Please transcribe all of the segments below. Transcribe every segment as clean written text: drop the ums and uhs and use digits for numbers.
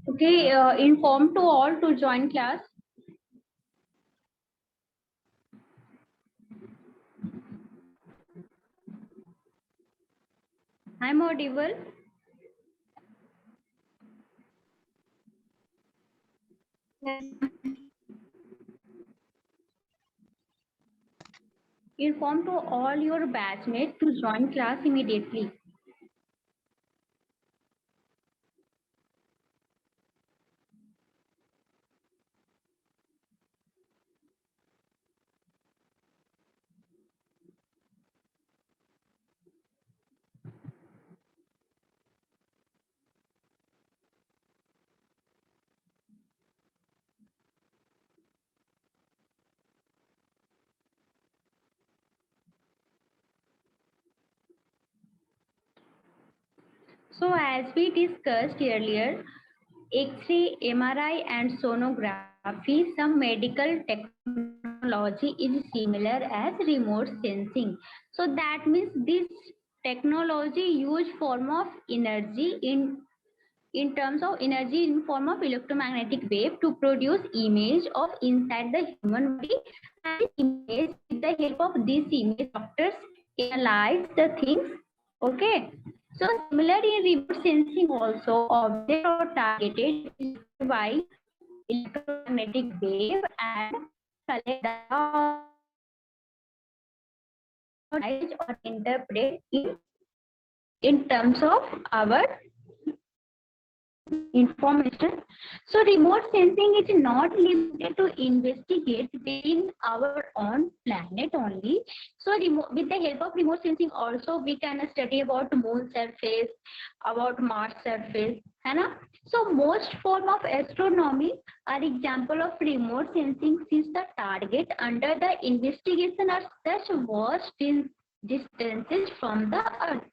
Okay, inform to all to join class. I'm audible. Inform to all your batchmates to join class immediately. So as we discussed earlier, X-ray, MRI and sonography, some medical technology is similar as remote sensing. So that means this technology use form of energy in terms of energy in form of electromagnetic wave to produce image of inside the human body, and image with the help of this image doctors analyze the things. Okay, so similar in remote sensing also, object or targeted by electromagnetic wave and collect data or interpret in terms of our information. So remote sensing is not limited to investigate within our own planet only. So with the help of remote sensing also we can study about moon surface, about Mars surface, है ना? So most form of astronomy are example of remote sensing, since the target under the investigation are such vast distances from the Earth.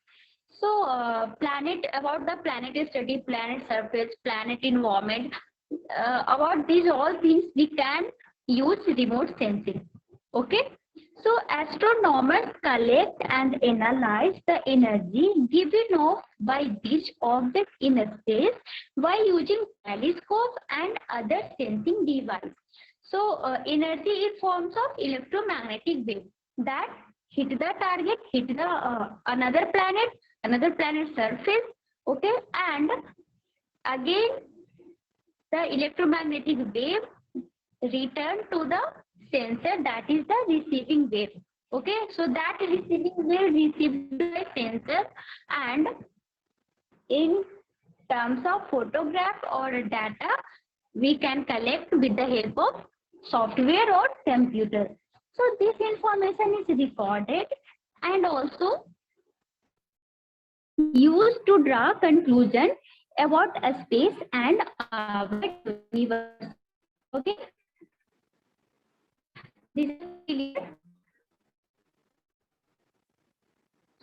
So, about the planet study, planet surface, planet environment. About these all things, we can use remote sensing. Okay. So, astronomers collect and analyze the energy given off by each object in space by using telescope and other sensing device. So, energy is forms of electromagnetic wave that hit the target, hit the another planet surface. Okay, and again the electromagnetic wave return to the sensor, that is the receiving wave. Okay, so that receiving wave received by sensor, and in terms of photograph or data we can collect with the help of software or computer. So this information is recorded and also used to draw conclusion about a space and our universe. Okay, this is clear.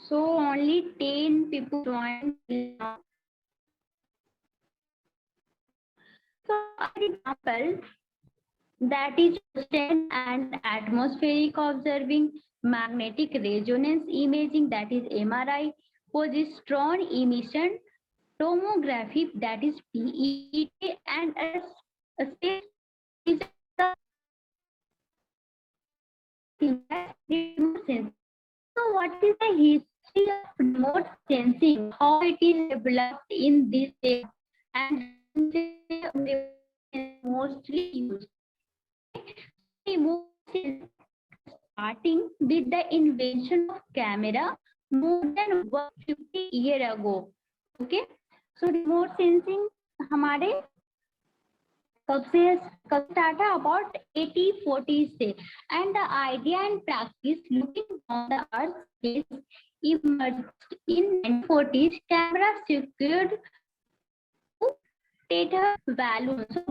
So only 10 people joined now. So an example that is ocean and atmospheric observing, magnetic resonance imaging, that is MRI, positron emission tomography, that is PET, and a space is the remote sensing. So what is the history of remote sensing, how it is developed in this day, and mostly used? Remote sensing starting with the invention of camera more than 150 years ago. Okay, so remote sensing हमारे कब start about 8040 से, and the idea and practice looking on the earth space emerged in 1940s. Camera secured data value. So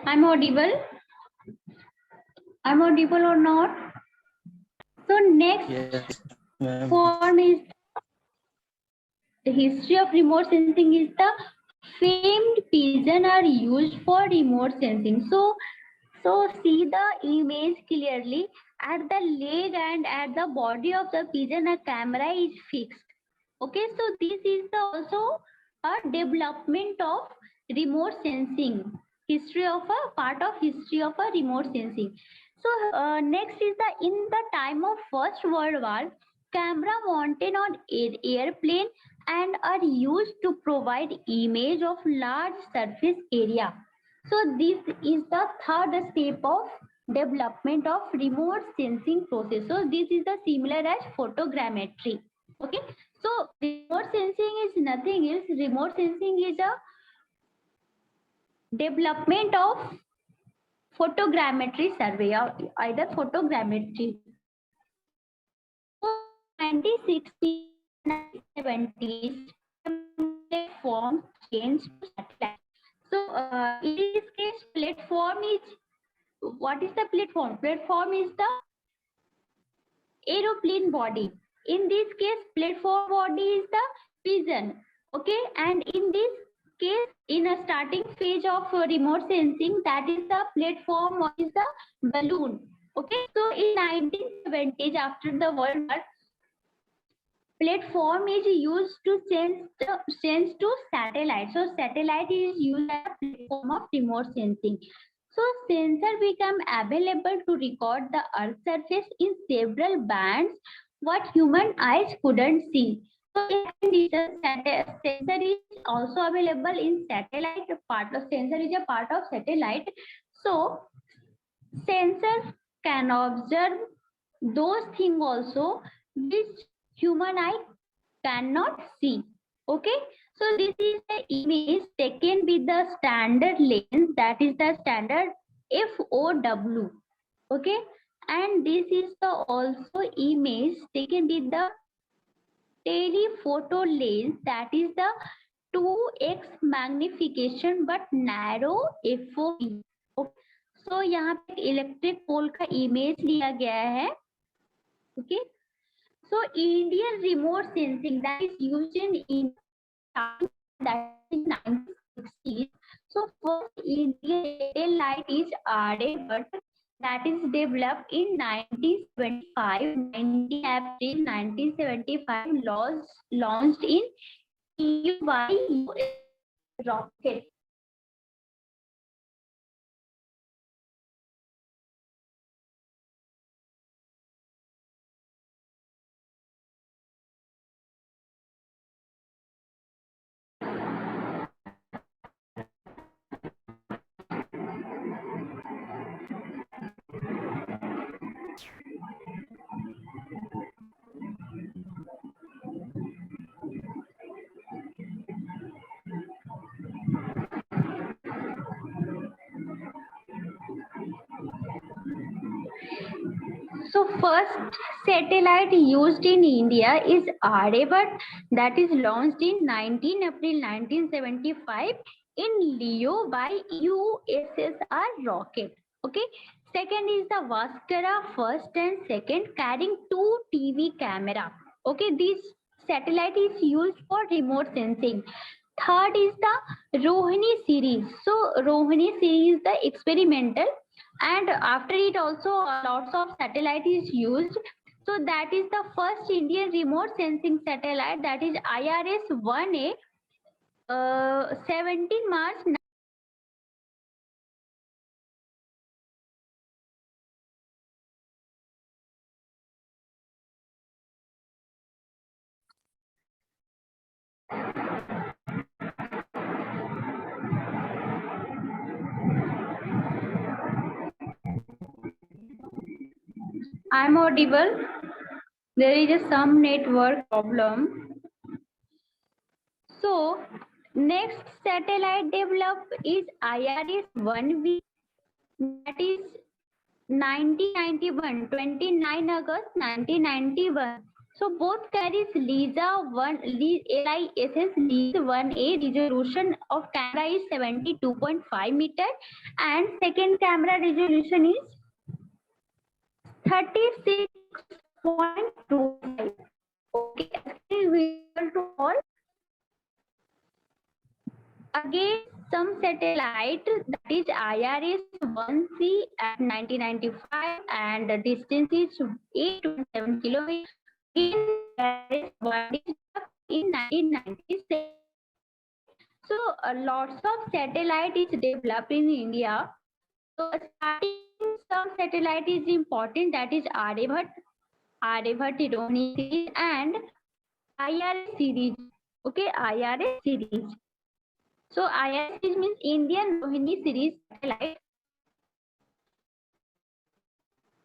I'm audible. I'm audible or not? So next form is the history of remote sensing is the famed pigeon are used for remote sensing. So see the image clearly. At the leg and at the body of the pigeon, a camera is fixed. Okay, so this is the also a development of remote sensing. History of a part of history of a remote sensing. So next is the in the time of First World War, camera mounted on airplane and are used to provide image of large surface area. So this is the third step of development of remote sensing process. So this is the similar as photogrammetry. Okay. So remote sensing is nothing else. Remote sensing is a development of photogrammetry survey or either photogrammetry. So 1960s, 1970s, platform changed to satellite. So in this case, platform is what is the platform? Platform is the aeroplane body. In this case, platform body is the pigeon. Okay, and in this case, in a starting phase of remote sensing, that is the platform, what is the balloon. Okay, so in 1970s, after the World War, platform is used to sense to satellite. So satellite is used as a platform of remote sensing. So sensor become available to record the Earth's surface in several bands what human eyes couldn't see. So in condition, sensor is also available in satellite. Part of sensor is a part of satellite. So sensor can observe those things also which human eye cannot see. Okay, so this is the image taken with the standard lens, that is the standard FOW. Okay, and this is the also image taken with the telephoto lens, that is the 2x magnification but narrow FOV. Okay. So यहाँ पे electric pole का image लिया गया है. Okay. So Indian remote sensing that is used in India, that is in 1960s. So first Indian satellite is Aryabhat, that is developed in 1975. 19 April 1975 launched in EU by US rocket. So first satellite used in India is Aryabhat, that is launched in 19 April 1975 in LEO by USSR rocket. Okay. Second is the Vaskara, first and second, carrying 2 TV camera. Okay, this satellite is used for remote sensing. Third is the Rohini series. So Rohini series is the experimental, and after it also lots of satellite is used. So that is the first Indian remote sensing satellite, that is IRS-1A, 17 March. I'm audible. There is some network problem. So next satellite developed is IRS-1V, that is 1991, 29 August 1991. So both carries LISS LIS 1A resolution of camera is 72.5 meter and second camera resolution is 36.25. Okay, visible to all. Again, some satellite that is IRS-1C at 1995 and the distance is 827 kilometers. Again, IRS-1D in 1996. So, lots of satellite is developed in India. So, starting some satellite is important, that is Aryabhat, Rohini series and IRS series. Okay, IRS series. So IRS series means Indian Rohini series satellite.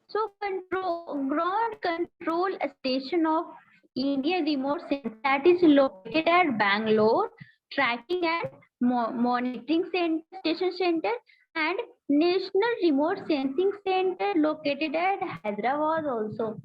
So ground control station of Indian remote sensor that is located at Bangalore, tracking and monitoring station center, and National Remote Sensing Center located at Hyderabad also.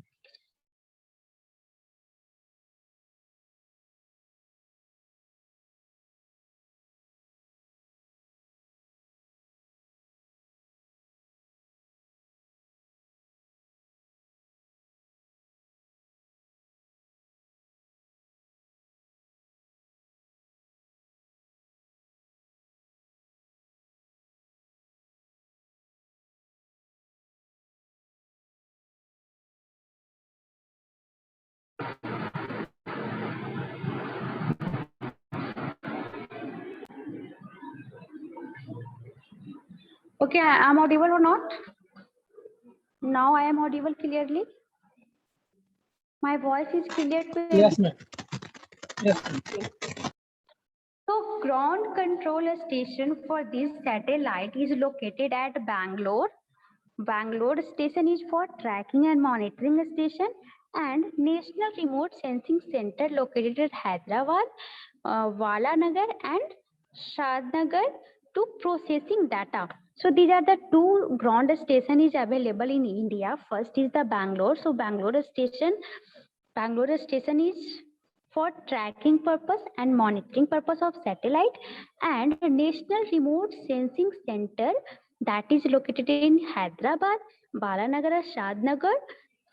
Okay, I am audible or not? Now I am audible clearly. My voice is clear to Yes, ma'am. Yes. So ground control station for this satellite is located at Bangalore. Bangalore station is for tracking and monitoring station and National Remote Sensing Center located at Hyderabad, Valanagar and Shadnagar to processing data. So these are the two ground station is available in India. First is the Bangalore. So Bangalore station is for tracking purpose and monitoring purpose of satellite, and National Remote Sensing Center that is located in Hyderabad, Balanagar, Shadnagar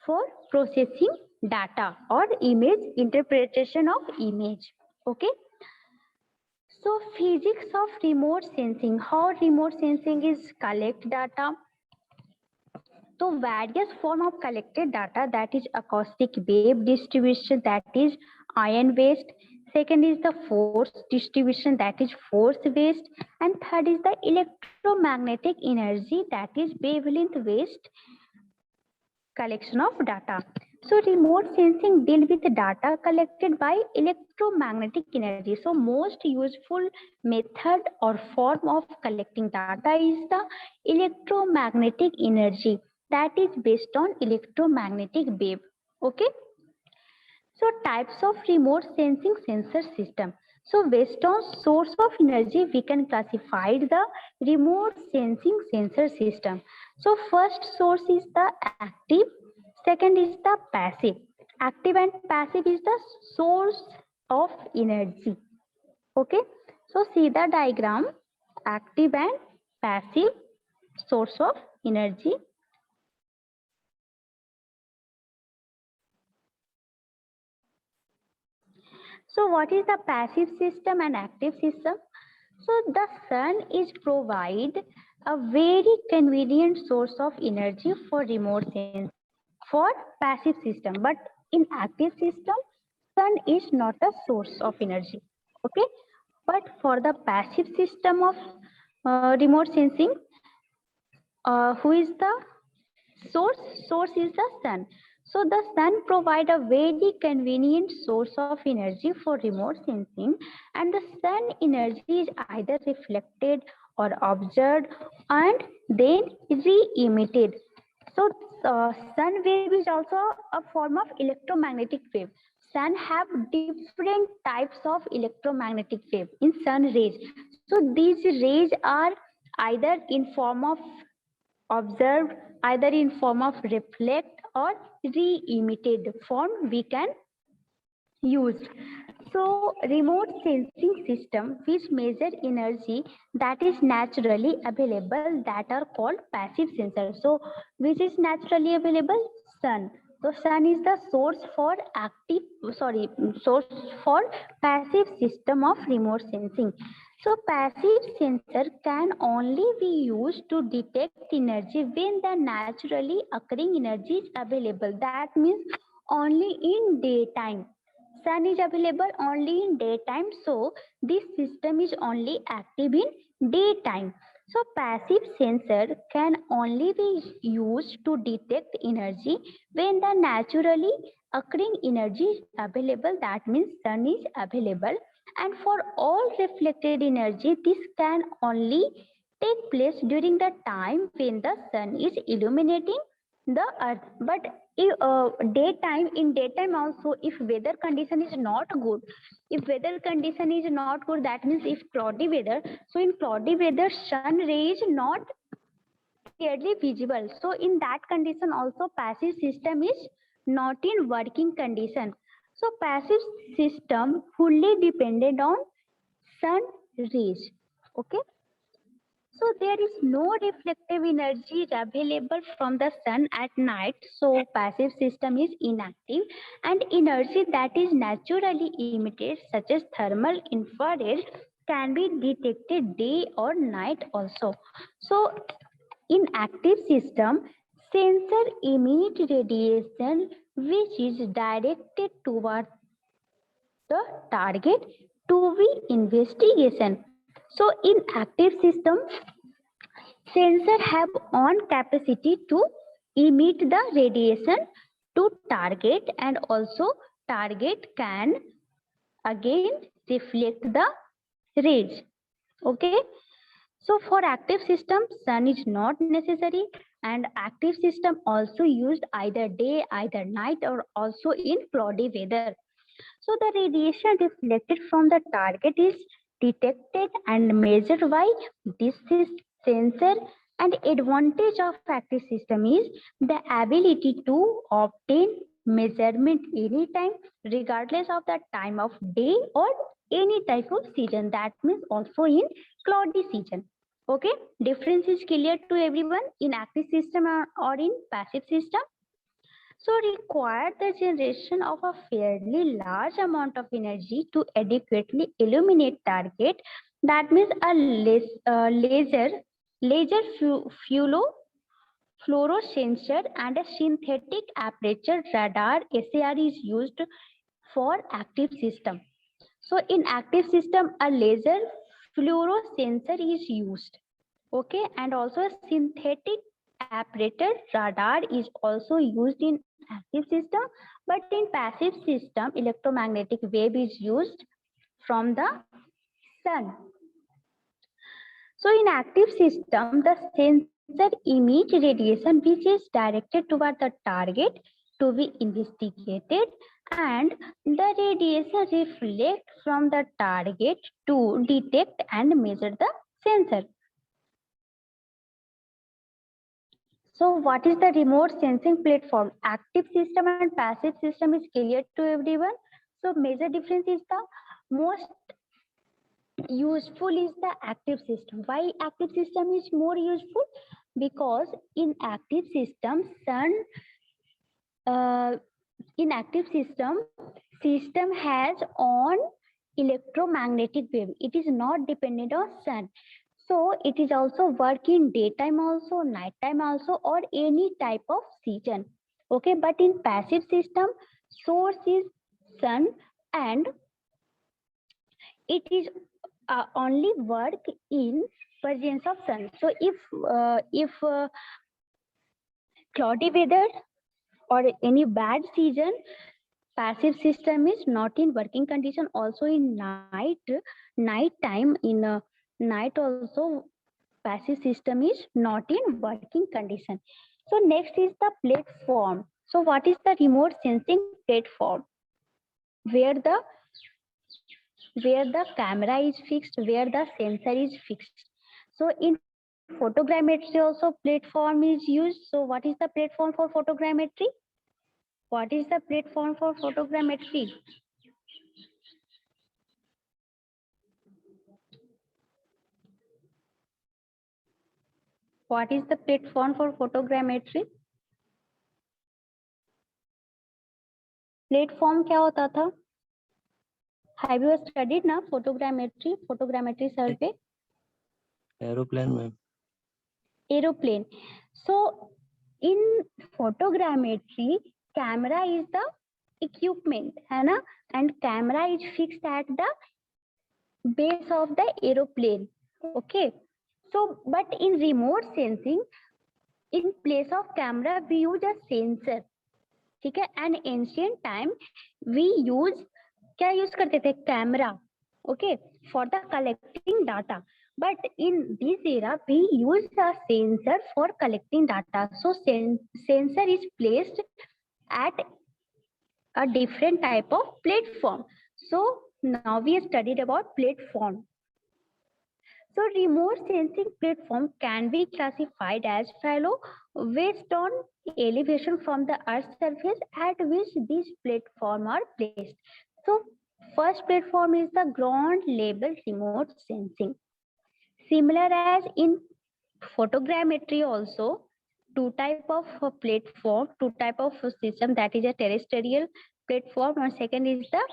for processing data or image interpretation of image. Okay. So physics of remote sensing, how remote sensing is collect data. So various form of collected data, that is acoustic wave distribution, that is ion based. Second is the force distribution, that is force based. And third is the electromagnetic energy, that is wavelength based collection of data. So remote sensing deal with data collected by electromagnetic energy. So most useful method or form of collecting data is the electromagnetic energy that is based on electromagnetic wave. Okay. So types of remote sensing sensor system. So based on source of energy, we can classify the remote sensing sensor system. So first source is the active, second is the passive. Active and passive is the source of energy. Okay. So see the diagram, active and passive source of energy. So what is the passive system and active system? So the sun is provide a very convenient source of energy for remote sensing for passive system, but in active system, sun is not a source of energy. Okay, but for the passive system of remote sensing, who is the source? Source is the sun. So the sun provide a very convenient source of energy for remote sensing, and the sun energy is either reflected or observed and then re-emitted. So sun wave is also a form of electromagnetic wave. Sun have different types of electromagnetic wave in sun rays. So these rays are either in form of observed, either in form of reflect or re-emitted form we can used. So remote sensing system which measure energy that is naturally available that are called passive sensors. So which is naturally available? Sun. So sun is the source for source for passive system of remote sensing. So passive sensor can only be used to detect energy when the naturally occurring energy is available. That means only in daytime. Sun is available only in daytime, so this system is only active in daytime. So passive sensor can only be used to detect energy when the naturally occurring energy is available. That means sun is available, and for all reflected energy, this can only take place during the time when the sun is illuminating the earth. But daytime, in daytime also, if weather condition is not good, if weather condition is not good, that means if cloudy weather, so in cloudy weather sun ray is not clearly visible. So in that condition also passive system is not in working condition. So passive system fully dependent on sun rays. Okay. So there is no reflective energy available from the sun at night. So passive system is inactive, and energy that is naturally emitted, such as thermal infrared, can be detected day or night also. So in active system, sensor emit radiation which is directed toward the target to be investigation. So in active system, sensor have on capacity to emit the radiation to target, and also target can again reflect the rays. Okay. So for active system, sun is not necessary, and active system also used either day, either night, or also in cloudy weather. So the radiation reflected from the target is detected and measured by this sensor. And advantage of active system is the ability to obtain measurement anytime, regardless of the time of day or any type of season. That means also in cloudy season. Okay, difference is clear to everyone in active system or in passive system. So require the generation of a fairly large amount of energy to adequately illuminate target. That means a laser fluorescence and a synthetic aperture radar SAR is used for active system. So in active system, a laser fluorescence is used. Okay, and also a synthetic apparatus radar is also used in active system, but in passive system electromagnetic wave is used from the sun. So in active system the sensor emit radiation which is directed toward the target to be investigated, and the radiation reflect from the target to detect and measure the sensor. So what is the remote sensing platform? Active system and passive system is clear to everyone. So major difference is the most useful is the active system. Why active system is more useful? Because in active system, uh, in active system has on electromagnetic wave. It is not dependent on sun. So it is also work in daytime also, nighttime also, or any type of season. Okay, but in passive system, source is sun, and it is only work in presence of sun. So if cloudy weather or any bad season, passive system is not in working condition. Also in night time, in night also passive system is not in working condition. So next is the platform. So what is the remote sensing platform? Where the camera is fixed, where the sensor is fixed. So in photogrammetry also platform is used. So what is the platform for photogrammetry? What is the platform for photogrammetry? What is the platform for photogrammetry? Platform क्या होता था? Have you studied ना photogrammetry sir पे? Aeroplane में. Aeroplane. So in photogrammetry, camera is the equipment, है ना? And camera is fixed at the base of the aeroplane. Okay. So but in remote sensing, in place of camera we use a sensor. ठीक है? And ancient time we use क्या use करते थे? Camera. Okay, for the collecting data. But in this era we use a sensor for collecting data. So sensor is placed at a different type of platform. So now we studied about platform. So remote sensing platform can be classified as follow based on elevation from the earth's surface at which these platforms are placed. So first platform is the ground level remote sensing. Similar as in photogrammetry also, two type of platform, two type of system, that is a terrestrial platform and second is the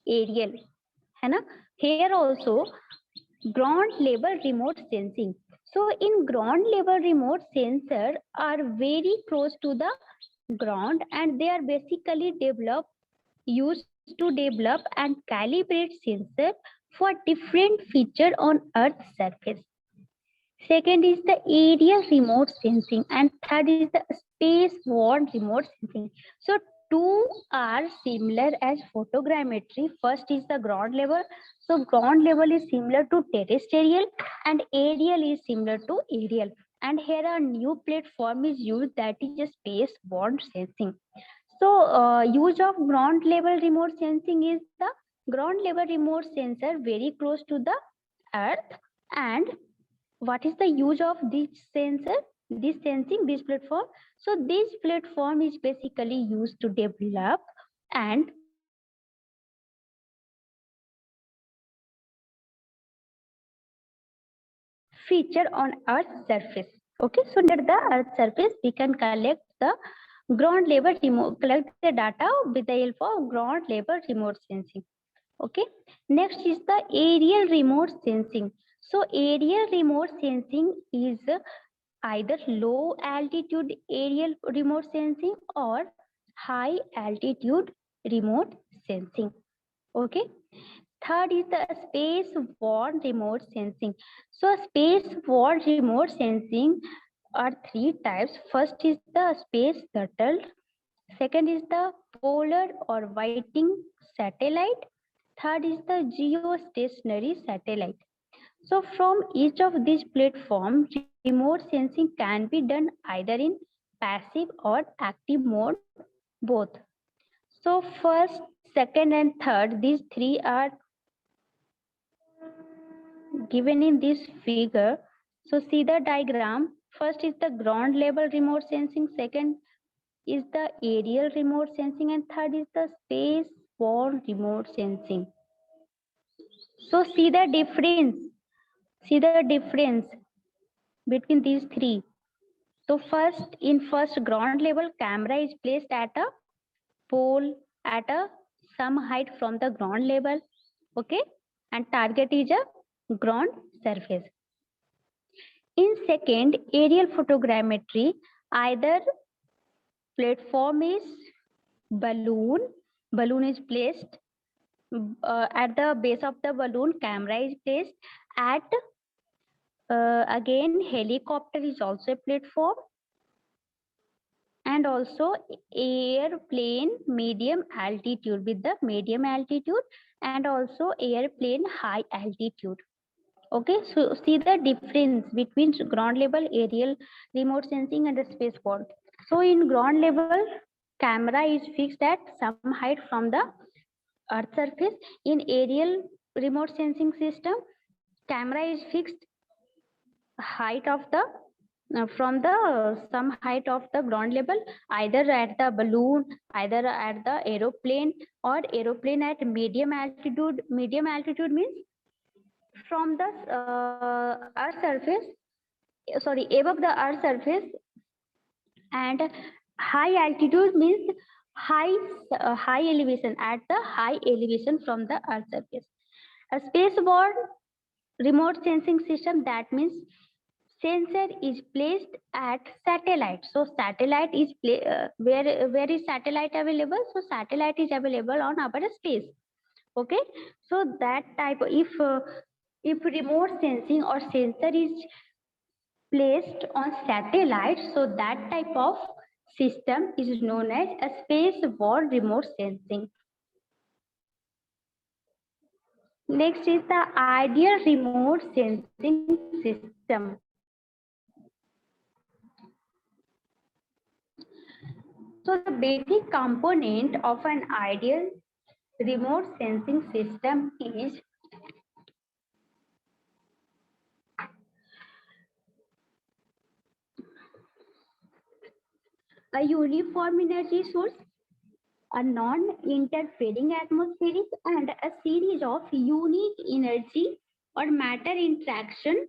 aerial. है ना? Here also ground level remote sensing. So in ground level remote sensor are very close to the ground and they are basically used to develop and calibrate sensor for different feature on earth's surface. Second is the aerial remote sensing and third is the space-borne remote sensing. So two are similar as photogrammetry. First is the ground level. So ground level is similar to terrestrial and aerial is similar to aerial. And here a new platform is used, that is a space-borne sensing. So use of ground level remote sensing is the ground level remote sensor very close to the earth. And what is the use of this sensor, this sensing, this platform? So this platform is basically used to develop and feature on Earth's surface. Okay, so near the Earth's surface, we can collect the ground level remote, collect the data with the help of ground level remote sensing. Okay, next is the aerial remote sensing. So aerial remote sensing is either low altitude aerial remote sensing or high altitude remote sensing. Okay. Third is the space-borne remote sensing. So space-borne remote sensing are three types. First is the space shuttle. Second is the polar or Whiting satellite. Third is the geostationary satellite. So from each of these platforms, remote sensing can be done either in passive or active mode, both. So first, second and third, these three are given in this figure. So see the diagram. First is the ground level remote sensing, second is the aerial remote sensing, and third is the space-borne remote sensing. So see the difference. See the difference between these three. So first, in first ground level, camera is placed at a pole at a some height from the ground level. Okay, and target is a ground surface. In second, aerial photogrammetry, either platform is balloon is placed at the base of the balloon, camera is placed at again helicopter is also a platform, and also airplane medium altitude with the medium altitude, and also airplane high altitude. Okay, so see the difference between ground level aerial remote sensing and the spaceport. So in ground level, camera is fixed at some height from the earth surface. In aerial remote sensing system, camera is fixed height of the from the some height of the ground level, either at the balloon, either at the aeroplane, or aeroplane at medium altitude. Medium altitude means from the earth surface above the earth surface, and high altitude means high elevation, at the high elevation from the earth surface. A spaceborne remote sensing system, that means sensor is placed at satellite. So satellite is where is satellite available? So satellite is available on our space. Okay, so that type, if remote sensing or sensor is placed on satellite, so that type of system is known as a spaceborne remote sensing. Next is the ideal remote sensing system. So the basic component of an ideal remote sensing system is a uniform energy source, a non-interfering atmospheric, and a series of unique energy or matter interaction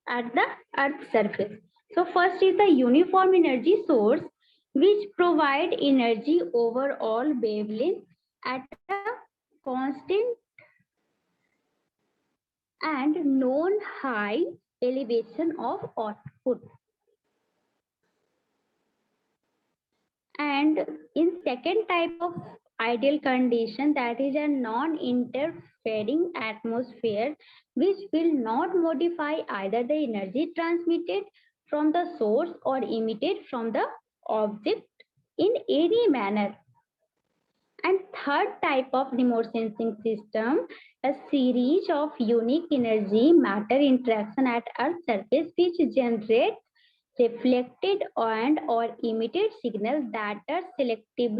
at the Earth's surface. So first is the uniform energy source, which provide energy over all wavelength at a constant and known high elevation of output. And in second type of ideal condition, that is a non-interfering atmosphere, which will not modify either the energy transmitted from the source or emitted from the object in any manner. And third type of remote sensing system, a series of unique energy matter interaction at Earth's surface, which generate reflected and or emitted signals that are selective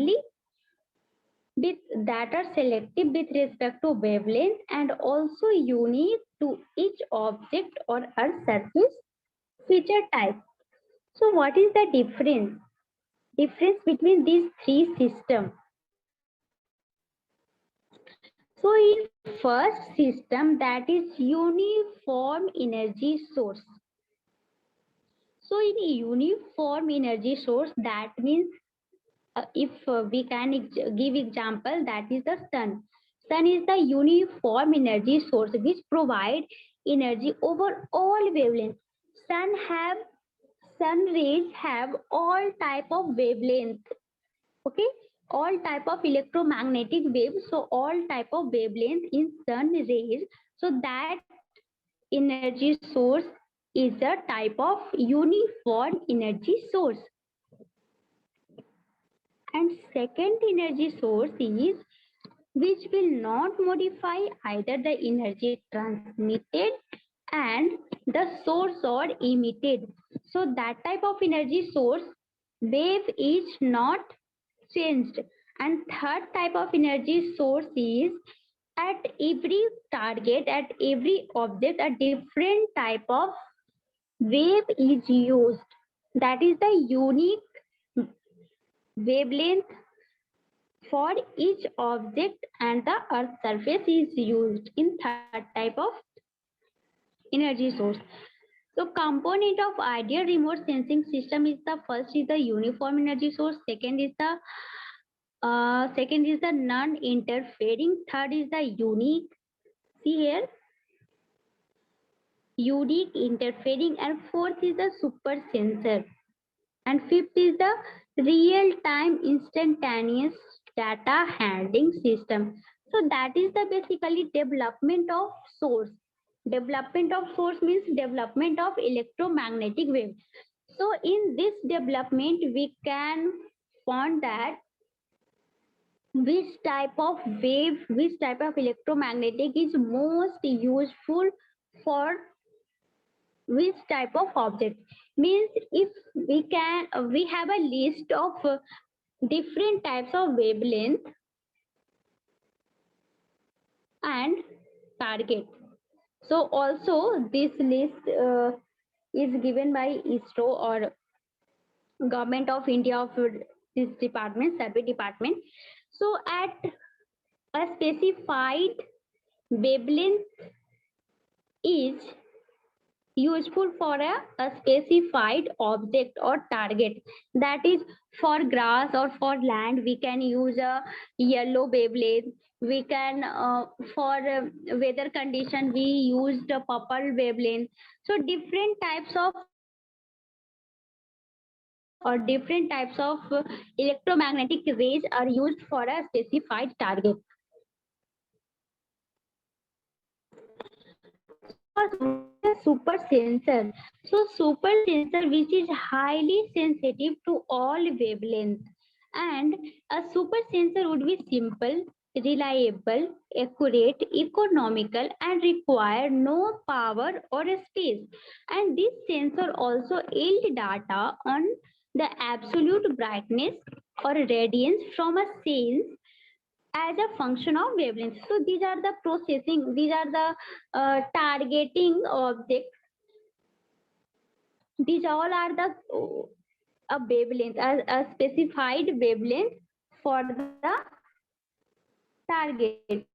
with respect to wavelength and also unique to each object or Earth surface feature type. So what is the difference between these three systems? So in first system, that is uniform energy source. So in uniform energy source, that means if we can give example, that is the sun. Sun is the uniform energy source which provide energy over all wavelengths. Sun rays have all type of wavelength. Okay, all type of electromagnetic waves. So all type of wavelength in sun rays. So that energy source is a type of uniform energy source. And second energy source is which will not modify either the energy transmitted and the source or emitted. So that type of energy source, wave is not changed. And third type of energy source is at every target, at every object, a different type of wave is used. That is the unique wavelength for each object and the earth surface is used in third type of energy source. So component of ideal remote sensing system is the first is the uniform energy source, second is the non-interfering, third is the unique, see here, unique interfering, and fourth is the super sensor, and fifth is the real-time instantaneous data handling system. So that is the basically development of source. Development of source means development of electromagnetic wave. So in this development, we can find that which type of wave, which type of electromagnetic is most useful for which type of object. Means if we have a list of different types of wavelength and target. So also this list is given by ISRO or Government of India of this department, survey department. So at a specified wavelength is useful for a specified object or target. That is, for grass or for land, we can use a yellow Beyblade. We can, for weather condition, we use the purple Beyblade. So different types of or different types of electromagnetic rays are used for a specified target. Super sensor. So super sensor which is highly sensitive to all wavelengths, and a super sensor would be simple, reliable, accurate, economical, and require no power or space. And this sensor also yield data on the absolute brightness or radiance from a sense as a function of wavelength. So these are the processing, these are the targeting objects. These all are the a wavelength, a specified wavelength for the target.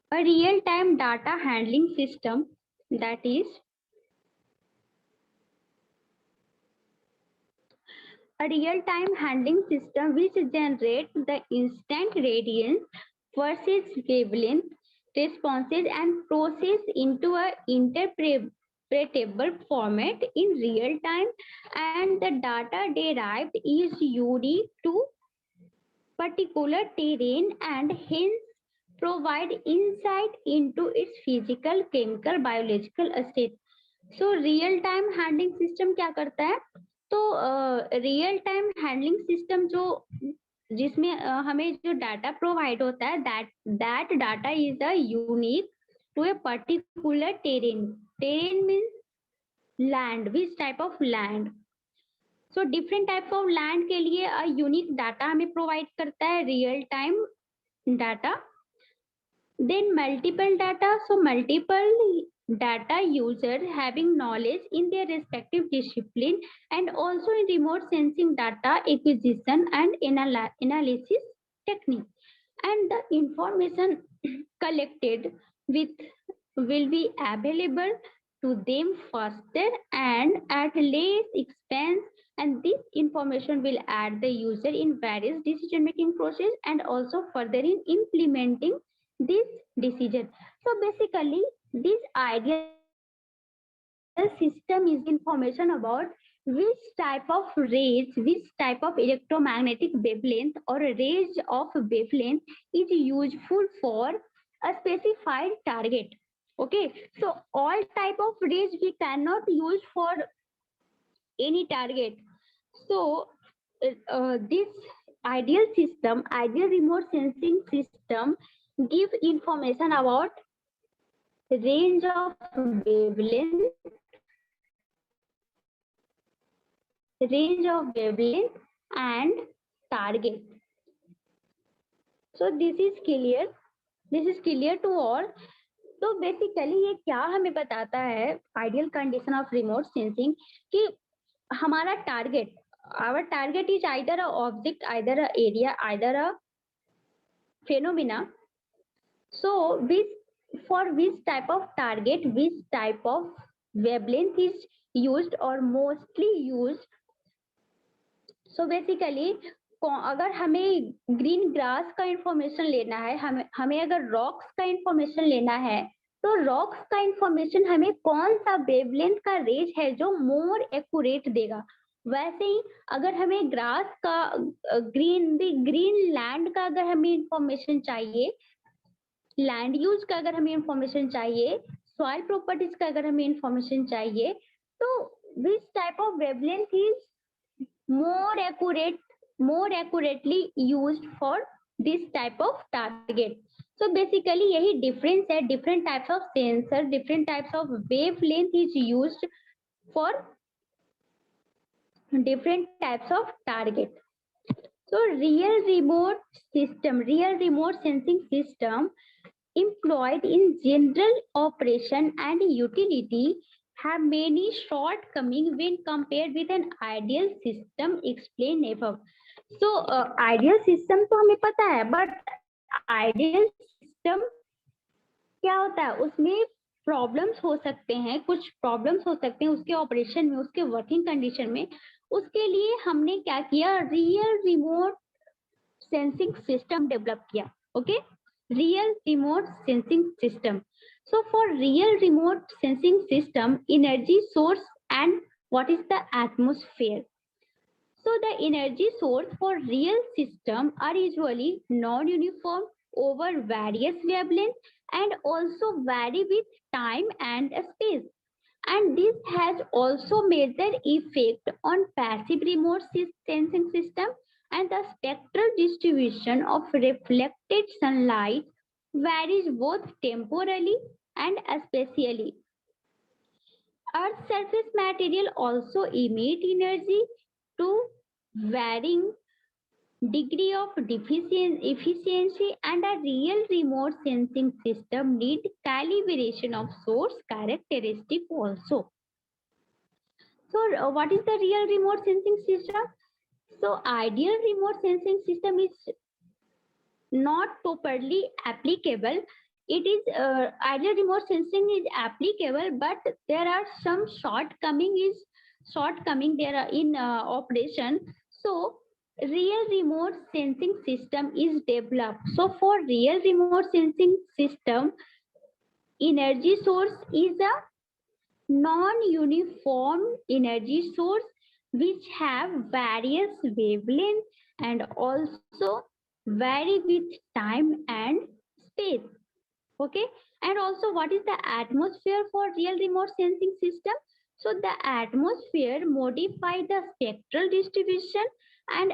A real-time data handling system, that is a real-time handling system which generates the instant radiance versus wavelength responses and process into a interpretable format in real time, and the data derived is unique to particular terrain and hence provide insight into its physical, chemical, biological state. So real time handling system क्या करता है? तो real time handling system जो जिसमें हमें जो data provide होता है, that data is a unique to a particular terrain. Terrain means land, which type of land. So different types of land के लिए यूनिक डाटा हमें प्रोवाइड करता है real time data. Then multiple data, so multiple data user having knowledge in their respective discipline, and also in remote sensing data acquisition and analysis technique. And the information collected with will be available to them faster and at less expense, and this information will aid the user in various decision making process and also further in implementing this decision. So basically this ideal system is information about which type of rays, which type of electromagnetic wavelength or range of wavelength is useful for a specified target. Okay, so all type of rays we cannot use for any target. So this ideal system, ideal remote sensing system, give information about range of wavelength, and target. So this is clear to all. तो basically ये क्या हमें बताता है, ideal condition of remote sensing, कि हमारा target, our target is either a object, either a area, either a phenomena. So for which type of target, which type of wavelength is used or mostly used. So basically अगर हमें green grass का information लेना है, हमें अगर rocks का information लेना है, तो रॉक्स का इंफॉर्मेशन हमें कौन सा वेवलेंथ का रेंज है जो मोर एक्यूरेट देगा. वैसे ही अगर हमें ग्रास का ग्रीन लैंड का अगर हमें इंफॉर्मेशन चाहिए, लैंड यूज का अगर हमें इंफॉर्मेशन चाहिए, सॉइल प्रॉपर्टीज का अगर हमें इंफॉर्मेशन चाहिए, तो विच type of wavelength is more accurately used for this type of target. So basically यही difference है, different types of sensor, different types of wavelength is used for different types of target. So real remote sensing system employed in general operation and utility have many shortcomings when compared with an ideal system explained above. So ideal system तो हमें पता है, but ideal system क्या होता है, उसमें problems हो सकते हैं, कुछ प्रॉब्लम्स हो सकते हैं उसके ऑपरेशन में, उसके वर्किंग कंडीशन में। उसके लिए हमने क्या किया, real remote sensing system develop किया। Okay, real remote sensing system. So for real remote sensing system, energy source and what is the atmosphere? So the energy source for real system are usually non-uniform over various wavelengths and also vary with time and space. And this has also made their effect on passive remote sensing system, and the spectral distribution of reflected sunlight varies both temporally and spatially. Earth's surface material also emit energy to varying degree of efficiency, and a real remote sensing system need calibration of source characteristic also. So what is the real remote sensing system? So ideal remote sensing system is not properly applicable. It is ideal remote sensing is applicable, but there are some shortcoming there are in operation. So real remote sensing system is developed. So for real remote sensing system, energy source is a non-uniform energy source which have various wavelengths and also vary with time and space. Okay, and also what is the atmosphere for real remote sensing system? So the atmosphere modify the spectral distribution and